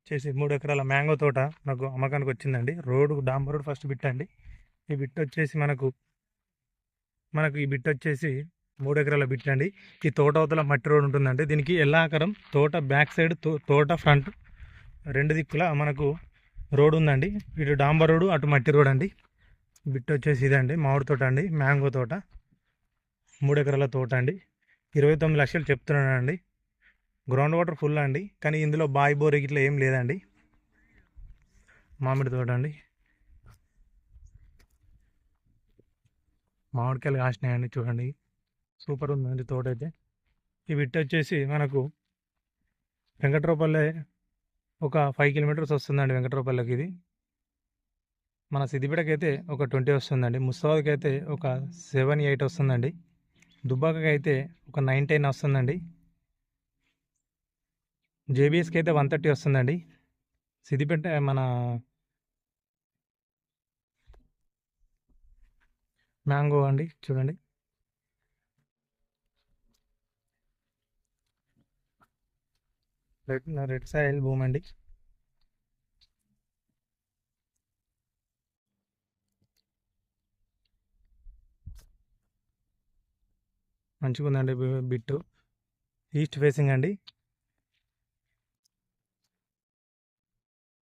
వచ్చేసి 3 ఎకరాల మ్యాంగో తోట నాకు అమ్మకానికి వచ్చిందండి. రోడ్డు డాంబర్ రోడ్ ఫస్ట్ బిట్ అండి. ఈ బిట్ వచ్చేసి మనకు ఈ బిట్ వచ్చేసి 3 ఎకరాల బిట్ అండి. ఈ తోట అవతల మట్టి రోడ్ ఉంటుందండి. దీనికి ఎల్లాకరం తోట బ్యాక్ సైడ్ తోట ఫ్రంట్ 2 దిక్కుల మనకు రోడ్ ఉందండి. ఇటు డాంబర్ రోడ్, అటు మట్టి రోడ్ అండి. బిట్ వచ్చేసి ఇదండి, మామిడి తోట అండి, మ్యాంగో తోట, 3 ఎకరాల తోట అండి. 29 లక్షలు చెప్తున్నానండి. గ్రౌండ్ వాటర్ ఫుల్ అండి, కానీ ఇందులో బాయి బోర్ ఇట్లా ఏం లేదండి. మామిడి తోట అండి, మామిడికాయలు కాసినాయండి చూడండి, సూపర్ ఉందండి తోట అయితే. ఈ బిట్ వచ్చేసి మనకు వెంకట్రావుపల్లె ఒక 5 కిలోమీటర్స్ వస్తుందండి. వెంకట్రావుపల్లెకి ఇది మన సిద్దిపేటకి అయితే ఒక 20 వస్తుందండి. ముస్తాబాద్కి అయితే ఒక 7-8 వస్తుందండి. దుబ్బాకకి అయితే ఒక 9-10 వస్తుందండి. జేబీఎస్కి అయితే 130 వస్తుందండి. సిద్దిపేట మన మ్యాంగో అండి చూడండి, రెడ్ సాయిల్ భూమి అండి. మంచిగా ఉందండి బిట్టు. ఈస్ట్ ఫేసింగ్ అండి.